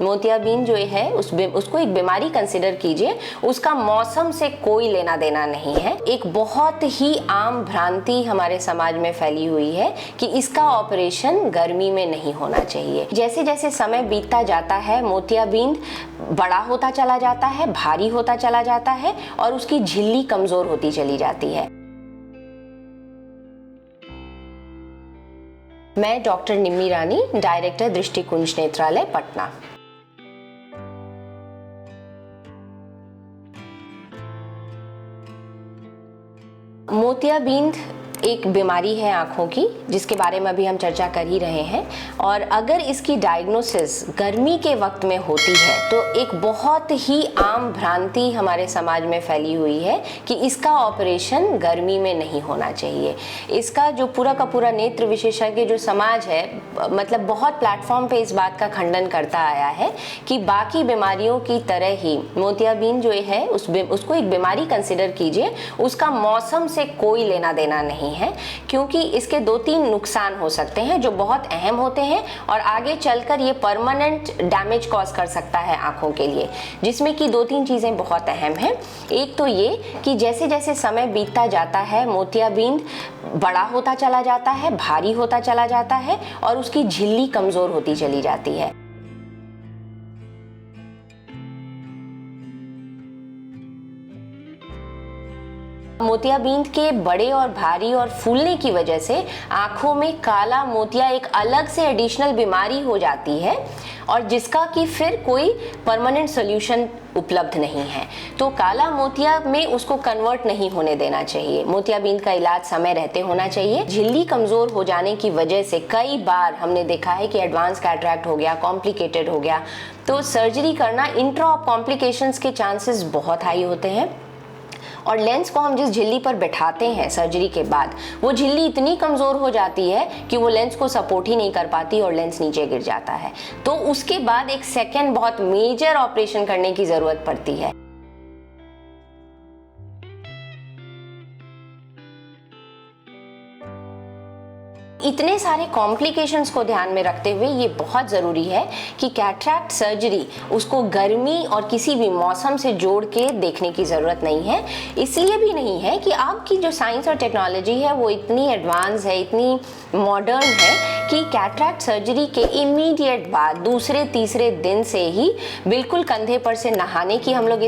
मोतियाबिंद जो है उसको एक बीमारी कंसिडर कीजिए, उसका मौसम से कोई लेना देना नहीं है। एक बहुत ही आम भ्रांति हमारे समाज में फैली हुई है कि इसका ऑपरेशन गर्मी में नहीं होना चाहिए। जैसे जैसे समय बीतता जाता है मोतियाबिंद बड़ा होता चला जाता है, भारी होता चला जाता है और उसकी झिल्ली कमजोर होती चली जाती है। मैं डॉक्टर निम्मी रानी, डायरेक्टर दृष्टिकुंज नेत्रालय पटना। मोतियाबिंद एक बीमारी है आँखों की, जिसके बारे में अभी हम चर्चा कर ही रहे हैं। और अगर इसकी डायग्नोसिस गर्मी के वक्त में होती है तो एक बहुत ही आम भ्रांति हमारे समाज में फैली हुई है कि इसका ऑपरेशन गर्मी में नहीं होना चाहिए। इसका जो पूरा का पूरा नेत्र विशेषज्ञ जो समाज है, मतलब बहुत प्लेटफॉर्म पे इस बात का खंडन करता आया है कि बाकी बीमारियों की तरह ही मोतियाबिंद जो है उसको एक बीमारी कंसिडर कीजिए, उसका मौसम से कोई लेना देना नहीं है, क्योंकि इसके 2-3 नुकसान हो सकते हैं जो बहुत अहम होते हैं और आगे चलकर ये परमानेंट डैमेज कॉज कर सकता है आंखों के लिए, जिसमें कि 2-3 चीजें बहुत अहम हैं। एक तो ये कि जैसे जैसे समय बीतता जाता है मोतियाबिंद बड़ा होता चला जाता है, भारी होता चला जाता है और उसकी झिल्ली कमजोर होती चली जाती है। मोतियाबिंद के बड़े और भारी और फूलने की वजह से आंखों में काला मोतिया एक अलग से एडिशनल बीमारी हो जाती है और जिसका कि फिर कोई परमानेंट सॉल्यूशन उपलब्ध नहीं है। तो काला मोतिया में उसको कन्वर्ट नहीं होने देना चाहिए। मोतियाबिंद का इलाज समय रहते होना चाहिए। झिल्ली कमजोर हो जाने की वजह से कई बार हमने देखा है कि एडवांस कैटरैक्ट हो गया, कॉम्प्लिकेटेड हो गया, तो सर्जरी करना इंट्रा ऑप कॉम्प्लिकेशंस के चांसेस बहुत हाई होते हैं। और लेंस को हम जिस झिल्ली पर बैठाते हैं सर्जरी के बाद, वो झिल्ली इतनी कमज़ोर हो जाती है कि वो लेंस को सपोर्ट ही नहीं कर पाती और लेंस नीचे गिर जाता है। तो उसके बाद एक सेकेंड बहुत मेजर ऑपरेशन करने की ज़रूरत पड़ती है। इतने सारे कॉम्प्लिकेशंस को ध्यान में रखते हुए ये बहुत ज़रूरी है कि कैटरैक्ट सर्जरी उसको गर्मी और किसी भी मौसम से जोड़ के देखने की ज़रूरत नहीं है। इसलिए भी नहीं है कि आपकी जो साइंस और टेक्नोलॉजी है वो इतनी एडवांस है, इतनी मॉडर्न है कि कैटरैक्ट सर्जरी के इमीडिएट बाद दूसरे तीसरे दिन से ही बिल्कुल कंधे पर से नहाने की हम लोग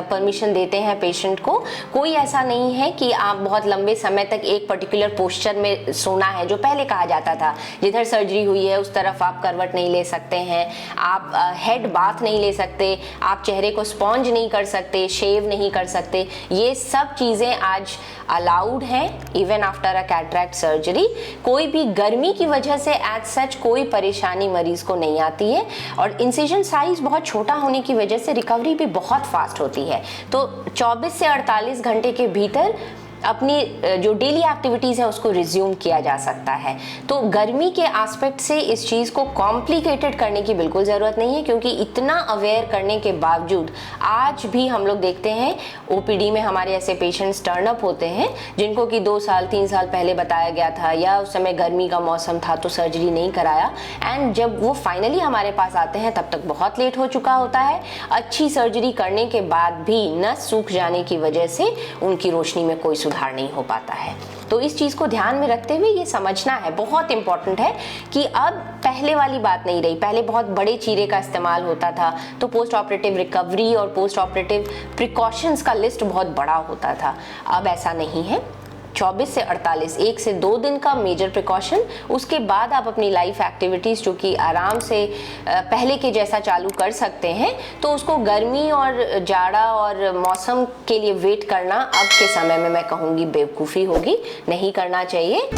परमिशन देते हैं पेशेंट को। कोई ऐसा नहीं है कि आप बहुत लंबे समय तक एक पर्टिकुलर पोस्चर में सोना है, जो पहले कहा जाता था जिधर सर्जरी हुई है उस तरफ आप करवट नहीं ले सकते हैं, आप हेड बाथ नहीं ले सकते, आप चेहरे को स्पॉन्ज नहीं कर सकते, शेव नहीं कर सकते। ये सब चीज़ें आज अलाउड हैं even after a cataract surgery. कोई भी गर्मी की वजह से एज सच कोई परेशानी मरीज को नहीं आती है और इंसिजन साइज बहुत छोटा होने की वजह से रिकवरी भी बहुत फास्ट होती है। तो 24 से 48 घंटे के भीतर अपनी जो डेली एक्टिविटीज़ है उसको रिज्यूम किया जा सकता है। तो गर्मी के एस्पेक्ट से इस चीज़ को कॉम्प्लिकेटेड करने की बिल्कुल ज़रूरत नहीं है, क्योंकि इतना अवेयर करने के बावजूद आज भी हम लोग देखते हैं ओपीडी में हमारे ऐसे पेशेंट्स टर्न अप होते हैं जिनको कि 2 साल 3 साल पहले बताया गया था या उस समय गर्मी का मौसम था तो सर्जरी नहीं कराया, एंड जब वो फाइनली हमारे पास आते हैं तब तक बहुत लेट हो चुका होता है। अच्छी सर्जरी करने के बाद भी नस सूख जाने की वजह से उनकी रोशनी में कोई सुधार नहीं हो पाता है। तो इस चीज को ध्यान में रखते हुए ये समझना है, बहुत इंपॉर्टेंट है कि अब पहले वाली बात नहीं रही। पहले बहुत बड़े चीरे का इस्तेमाल होता था तो पोस्ट ऑपरेटिव रिकवरी और पोस्ट ऑपरेटिव प्रिकॉशंस का लिस्ट बहुत बड़ा होता था। अब ऐसा नहीं है। 24 से 48, 1 से 2 दिन का मेजर प्रिकॉशन, उसके बाद आप अपनी लाइफ एक्टिविटीज़ जो कि आराम से पहले के जैसा चालू कर सकते हैं, तो उसको गर्मी और जाड़ा और मौसम के लिए वेट करना अब के समय में मैं कहूँगी बेवकूफ़ी होगी, नहीं करना चाहिए।